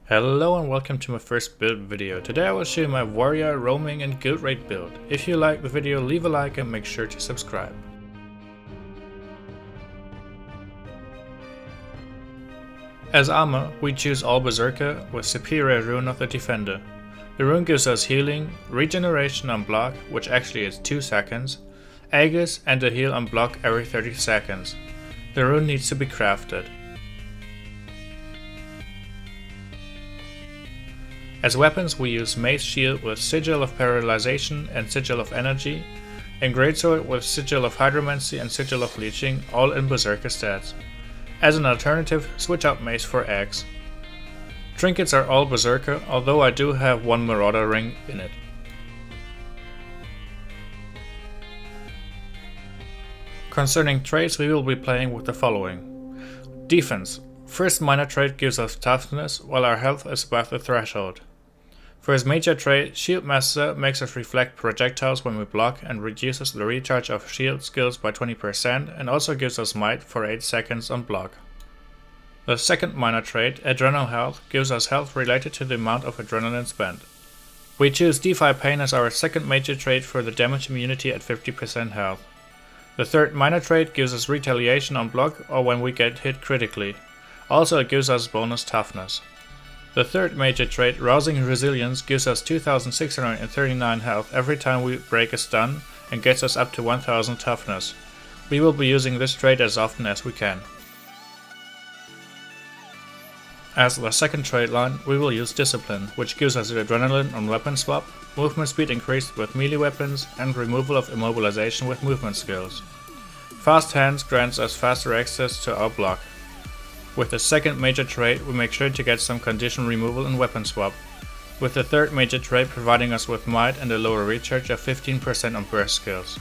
Hello and welcome to my first build video. Today I will show you my warrior, roaming and guild raid build. If you like the video, leave a like and make sure to subscribe. As armor, we choose all Berzerker with superior rune of the defender. The rune gives us healing, regeneration on block, which actually is 2 seconds, Aegis and a heal on block every 30 seconds. The rune needs to be crafted. As weapons we use Mace Shield with Sigil of Paralyzation and Sigil of Energy, and Greatsword with Sigil of Hydromancy and Sigil of Leeching, all in Berzerker stats. As an alternative, switch out Mace for Axe. Trinkets are all Berzerker, although I do have one Marauder ring in it. Concerning traits, we will be playing with the following. Defense. First minor trait gives us toughness, while our health is above the threshold. For his major trait, Shieldmaster makes us reflect projectiles when we block and reduces the recharge of shield skills by 20% and also gives us might for 8 seconds on block. The second minor trait, Adrenal Health, gives us health related to the amount of adrenaline spent. We choose Defy Pain as our second major trait for the damage immunity at 50% health. The third minor trait gives us Retaliation on block or when we get hit critically. Also it gives us bonus toughness. The third major trait, Rousing Resilience, gives us 2639 health every time we break a stun and gets us up to 1000 toughness. We will be using this trait as often as we can. As the second trait line, we will use Discipline, which gives us Adrenaline on weapon swap, movement speed increased with melee weapons, and removal of immobilization with movement skills. Fast Hands grants us faster access to our block. With the second major trait, we make sure to get some condition removal and weapon swap, with the third major trait providing us with might and a lower recharge of 15% on burst skills.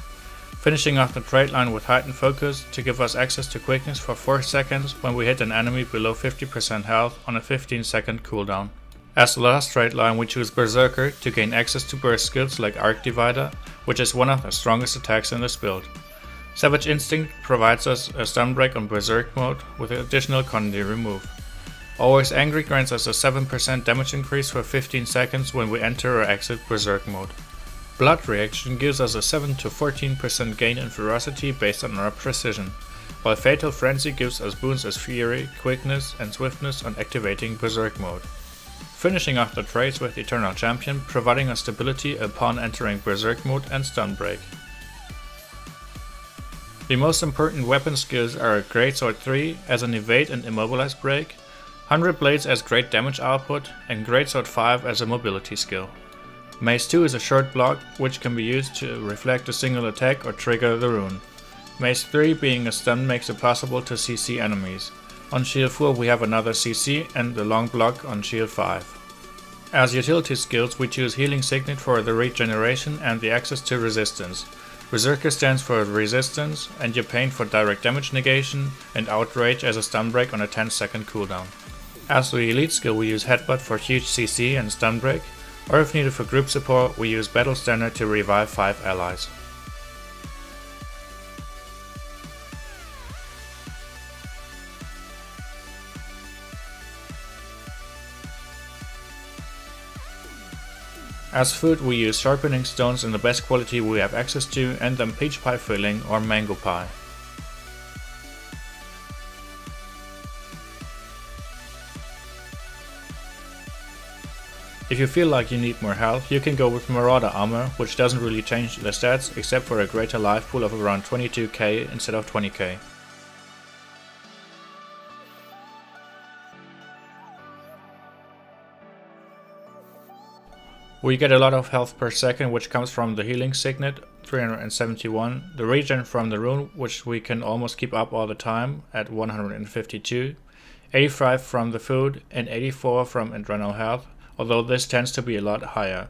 Finishing off the trait line with heightened focus to give us access to quickness for 4 seconds when we hit an enemy below 50% health on a 15-second cooldown. As the last trait line, we choose Berzerker to gain access to burst skills like Arc Divider, which is one of the strongest attacks in this build. Savage Instinct provides us a stun break on Berserk mode with additional Conde remove. Always Angry grants us a 7% damage increase for 15 seconds when we enter or exit Berserk mode. Blood Reaction gives us a 7 to 14% gain in ferocity based on our precision, while Fatal Frenzy gives us boons as Fury, Quickness and Swiftness on activating Berserk mode. Finishing off the traits with Eternal Champion, providing us stability upon entering Berserk mode and stun break. The most important weapon skills are Greatsword 3 as an evade and immobilize break, 100 Blades as great damage output, and Greatsword 5 as a mobility skill. Mace 2 is a short block which can be used to reflect a single attack or trigger the rune. Mace 3 being a stun makes it possible to CC enemies. On Shield 4 we have another CC and the long block on Shield 5. As utility skills we choose Healing Signet for the regeneration and the access to resistance. Berzerker stands for resistance, and your pain for direct damage negation, and outrage as a stun break on a 10-second cooldown. As the elite skill we use headbutt for huge CC and stun break, or if needed for group support we use battle standard to revive 5 allies. As food we use sharpening stones in the best quality we have access to and then peach pie filling or mango pie. If you feel like you need more health, you can go with Marauder armor, which doesn't really change the stats except for a greater life pool of around 22k instead of 20k. We get a lot of health per second, which comes from the Healing Signet, 371, the regen from the rune, which we can almost keep up all the time at 152, 85 from the food, and 84 from Adrenal Health, although this tends to be a lot higher.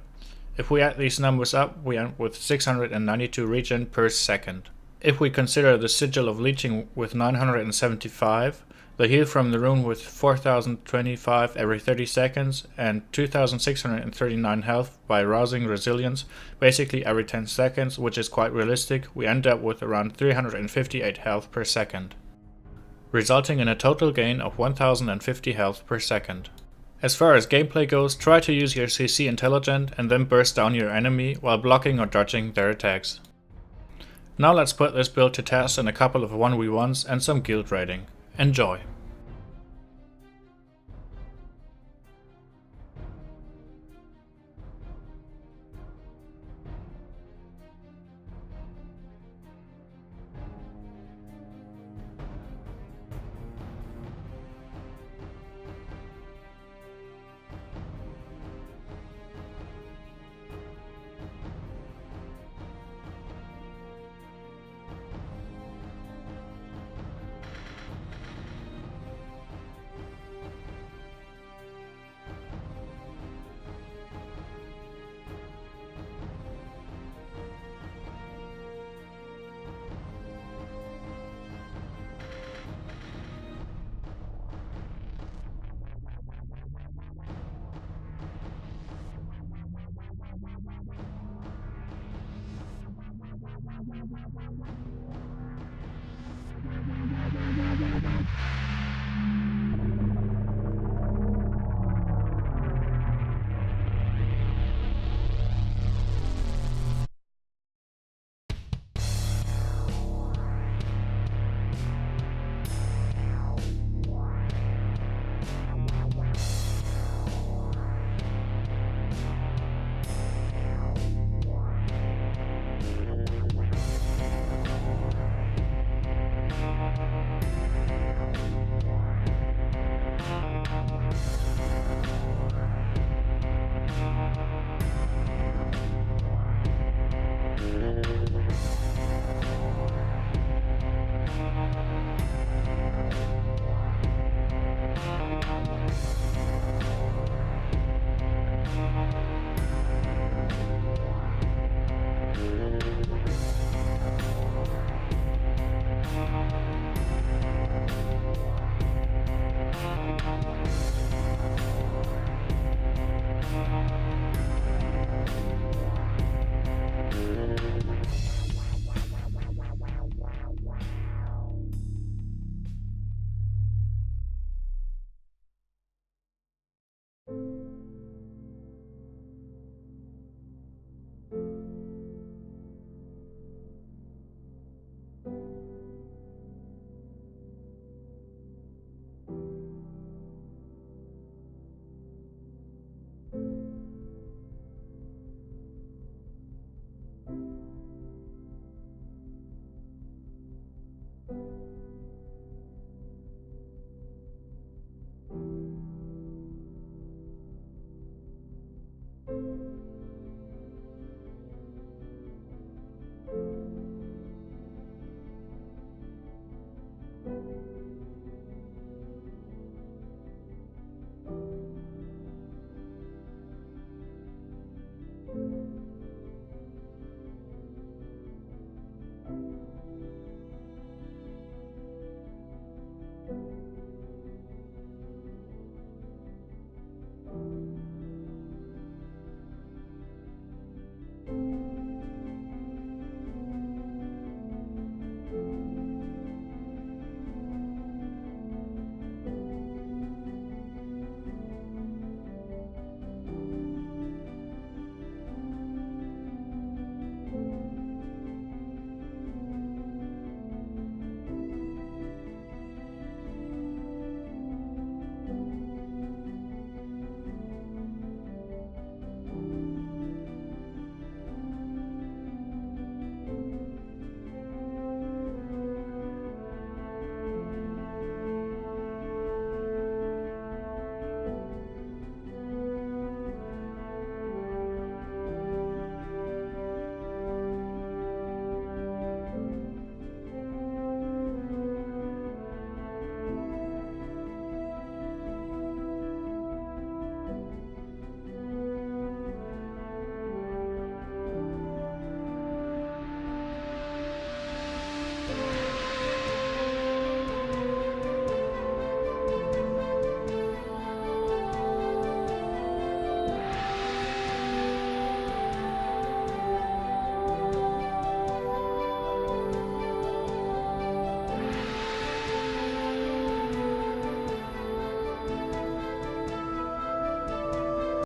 If we add these numbers up, we end with 692 regen per second. If we consider the Sigil of Leeching with 975, the heal from the rune with 4025 every 30 seconds and 2639 health by Rousing Resilience basically every 10 seconds, which is quite realistic, we end up with around 358 health per second. resulting in a total gain of 1050 health per second. As far as gameplay goes, try to use your CC intelligent and then burst down your enemy while blocking or dodging their attacks. Now let's put this build to test in a couple of 1v1s and some guild raiding. Enjoy!